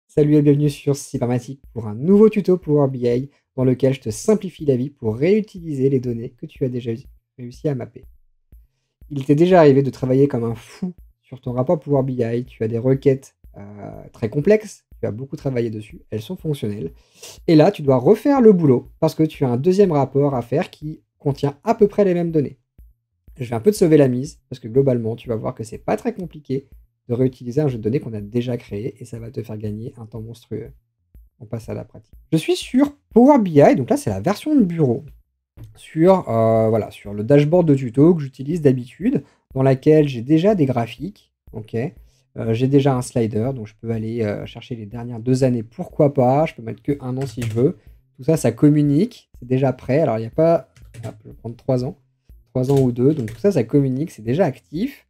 Salut et bienvenue sur Cybermatic pour un nouveau tuto Power BI dans lequel je te simplifie la vie pour réutiliser les données que tu as déjà réussi à mapper. Il t'est déjà arrivé de travailler comme un fou sur ton rapport Power BI, tu as des requêtes très complexes, tu as beaucoup travaillé dessus, elles sont fonctionnelles. Et là, tu dois refaire le boulot parce que tu as un deuxième rapport à faire qui contient à peu près les mêmes données. Je vais un peu te sauver la mise parce que globalement, tu vas voir que c'est pas très compliqué de réutiliser un jeu de données qu'on a déjà créé et ça va te faire gagner un temps monstrueux. On passe à la pratique. Je suis sur Power BI, donc là c'est la version de bureau, sur le dashboard de tuto que j'utilise d'habitude, dans laquelle j'ai déjà des graphiques, ok. J'ai déjà un slider, donc je peux aller chercher les dernières 2 années, pourquoi pas, je peux mettre que 1 an si je veux. Tout ça, ça communique, c'est déjà prêt. Alors il n'y a pas, je vais prendre 3 ans ou 2, donc tout ça, ça communique, c'est déjà actif.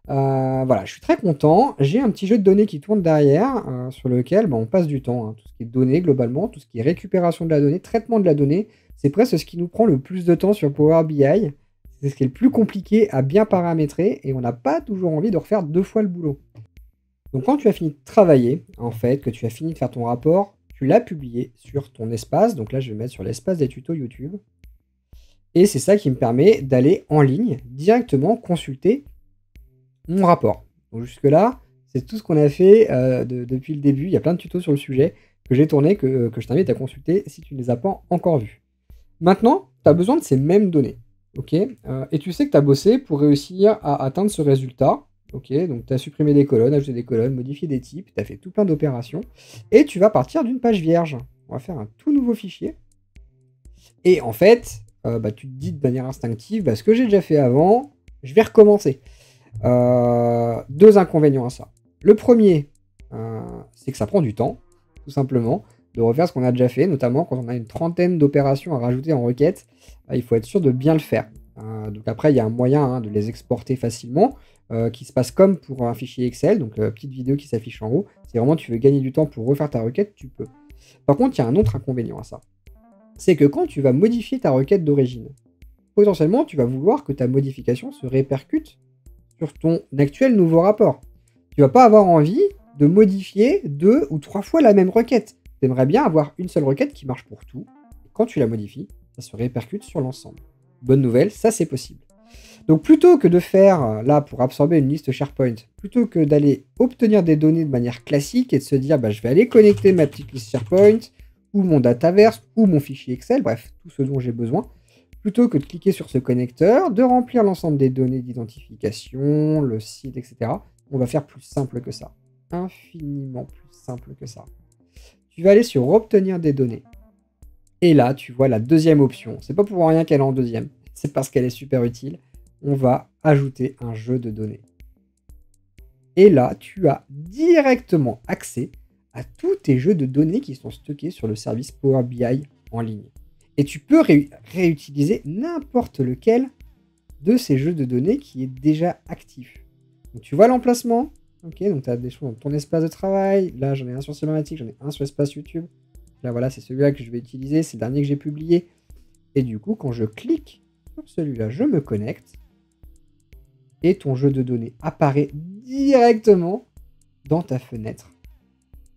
Voilà, je suis très content. J'ai un petit jeu de données qui tourne derrière, sur lequel on passe du temps, hein. Tout ce qui est données globalement, tout ce qui est récupération de la donnée, traitement de la donnée, c'est presque ce qui nous prend le plus de temps sur Power BI. C'est ce qui est le plus compliqué à bien paramétrer et on n'a pas toujours envie de refaire 2 fois le boulot. Donc quand tu as fini de travailler, en fait, que tu as fini de faire ton rapport, tu l'as publié sur ton espace. Donc là, je vais mettre sur l'espace des tutos YouTube. Et c'est ça qui me permet d'aller en ligne, directement consulter mon rapport. Donc jusque-là, c'est tout ce qu'on a fait depuis le début. Il y a plein de tutos sur le sujet que j'ai tourné, que je t'invite à consulter si tu ne les as pas encore vus. Maintenant, tu as besoin de ces mêmes données. Okay, et tu sais que tu as bossé pour réussir à atteindre ce résultat. Okay, donc tu as supprimé des colonnes, ajouté des colonnes, modifié des types, tu as fait tout plein d'opérations. Et tu vas partir d'une page vierge. On va faire un tout nouveau fichier. Et en fait, tu te dis de manière instinctive, ce que j'ai déjà fait avant, je vais recommencer. 2 inconvénients à ça. Le premier, c'est que ça prend du temps, tout simplement, de refaire ce qu'on a déjà fait, notamment quand on a une trentaine d'opérations à rajouter en requête. Il faut être sûr de bien le faire. Donc après, il y a un moyen de les exporter facilement, qui se passe comme pour un fichier Excel, donc petite vidéo qui s'affiche en haut. Si vraiment tu veux gagner du temps pour refaire ta requête, tu peux. Par contre, il y a un autre inconvénient à ça. C'est que quand tu vas modifier ta requête d'origine, potentiellement, tu vas vouloir que ta modification se répercute sur ton actuel nouveau rapport. Tu vas pas avoir envie de modifier 2 ou 3 fois la même requête. Tu aimerais bien avoir une seule requête qui marche pour tout. Et quand tu la modifies, ça se répercute sur l'ensemble. Bonne nouvelle, ça c'est possible. Donc plutôt que de faire, là, pour absorber une liste SharePoint, plutôt que d'aller obtenir des données de manière classique et de se dire, je vais aller connecter ma petite liste SharePoint, ou mon Dataverse, ou mon fichier Excel, bref, tout ce dont j'ai besoin, plutôt que de cliquer sur ce connecteur, de remplir l'ensemble des données d'identification, le site, etc., on va faire plus simple que ça. Infiniment plus simple que ça. Tu vas aller sur obtenir des données. Et là, tu vois la deuxième option. C'est pas pour rien qu'elle est en deuxième. C'est parce qu'elle est super utile. On va ajouter un jeu de données. Et là, tu as directement accès à tous tes jeux de données qui sont stockés sur le service Power BI en ligne. Et tu peux réutiliser n'importe lequel de ces jeux de données qui est déjà actif. Donc tu vois l'emplacement. Ok, donc tu as des choses dans ton espace de travail. Là, j'en ai un sur Cybermatic, j'en ai un sur l'espace YouTube. Là, voilà, c'est celui-là que je vais utiliser. C'est le dernier que j'ai publié. Et du coup, quand je clique sur celui-là, je me connecte. Et ton jeu de données apparaît directement dans ta fenêtre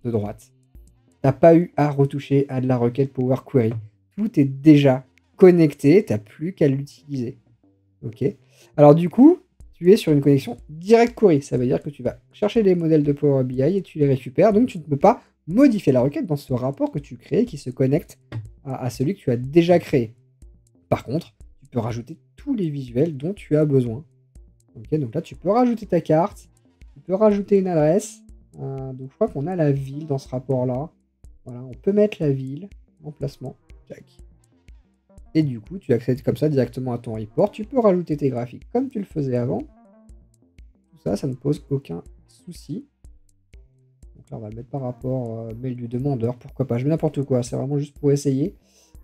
de droite. Tu n'as pas eu à retoucher à de la requête Power Query. Tout est déjà connecté, tu n'as plus qu'à l'utiliser. Ok. Alors du coup, tu es sur une connexion direct query. Ça veut dire que tu vas chercher les modèles de Power BI et tu les récupères. Donc tu ne peux pas modifier la requête dans ce rapport que tu crées qui se connecte à celui que tu as déjà créé. Par contre, tu peux rajouter tous les visuels dont tu as besoin. Ok, donc là, tu peux rajouter ta carte. Tu peux rajouter une adresse. Donc je crois qu'on a la ville dans ce rapport-là. Voilà, on peut mettre la ville, emplacement. Jack. Et du coup, tu accèdes comme ça directement à ton report. Tu peux rajouter tes graphiques comme tu le faisais avant. Tout ça, ça ne pose aucun souci. Donc là, on va le mettre par rapport mail du demandeur. Pourquoi pas? Je mets n'importe quoi. C'est vraiment juste pour essayer.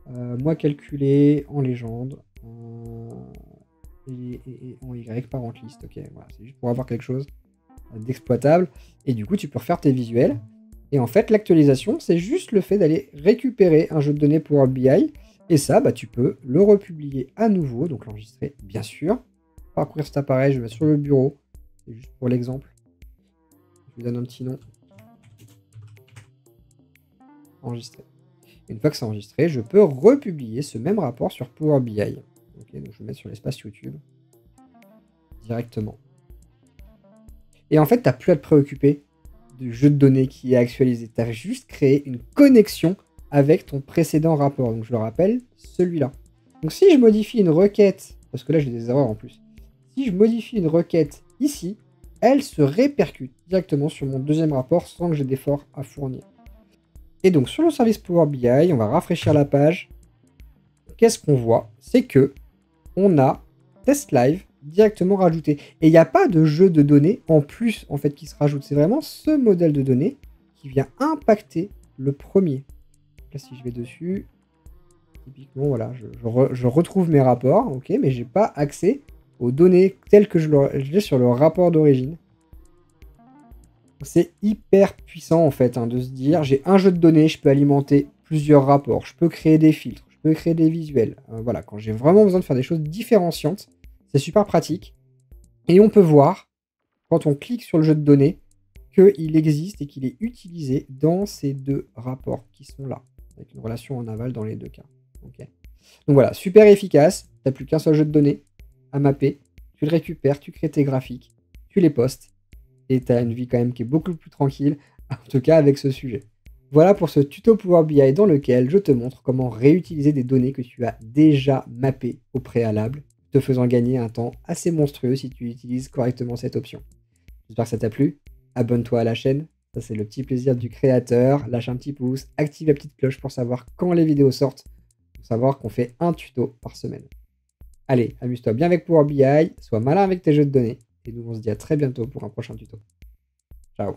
Moi calculé en légende. Et en Y par liste. Ok, voilà. C'est juste pour avoir quelque chose d'exploitable. Et du coup, tu peux refaire tes visuels. Et en fait, l'actualisation, c'est juste le fait d'aller récupérer un jeu de données Power BI. Et ça, tu peux le republier à nouveau, donc l'enregistrer, bien sûr, parcourir cet appareil, je vais mettre sur le bureau. C'est juste pour l'exemple. Je lui donne un petit nom. Enregistrer. Une fois que c'est enregistré, je peux republier ce même rapport sur Power BI. Ok, donc je vais mettre sur l'espace YouTube directement. Et en fait, tu n'as plus à te préoccuper du jeu de données qui est actualisé. Tu as juste créé une connexion avec ton précédent rapport. Donc je le rappelle, celui-là. Donc si je modifie une requête, parce que là j'ai des erreurs en plus, si je modifie une requête ici, elle se répercute directement sur mon deuxième rapport sans que j'ai d'effort à fournir. Et donc sur le service Power BI, on va rafraîchir la page. Qu'est-ce qu'on voit? C'est que on a Test Live directement rajouté. Et il n'y a pas de jeu de données en plus en fait qui se rajoute. C'est vraiment ce modèle de données qui vient impacter le premier. Là, si je vais dessus, typiquement, voilà, je retrouve mes rapports, ok, mais j'ai pas accès aux données telles que je l'ai sur le rapport d'origine. C'est hyper puissant en fait de se dire j'ai un jeu de données, je peux alimenter plusieurs rapports, je peux créer des filtres, je peux créer des visuels. Voilà, quand j'ai vraiment besoin de faire des choses différenciantes, c'est super pratique. Et on peut voir, quand on clique sur le jeu de données, qu'il existe et qu'il est utilisé dans ces deux rapports qui sont là, avec une relation en aval dans les deux cas. Okay. Donc voilà, super efficace, tu n'as plus qu'un seul jeu de données à mapper, tu le récupères, tu crées tes graphiques, tu les postes, et tu as une vie quand même qui est beaucoup plus tranquille, en tout cas avec ce sujet. Voilà pour ce tuto Power BI dans lequel je te montre comment réutiliser des données que tu as déjà mappées au préalable, te faisant gagner un temps assez monstrueux si tu utilises correctement cette option. J'espère que ça t'a plu. Abonne-toi à la chaîne, ça c'est le petit plaisir du créateur. Lâche un petit pouce, active la petite cloche pour savoir quand les vidéos sortent, pour savoir qu'on fait un tuto par semaine. Allez, amuse-toi bien avec Power BI, sois malin avec tes jeux de données, et nous on se dit à très bientôt pour un prochain tuto. Ciao.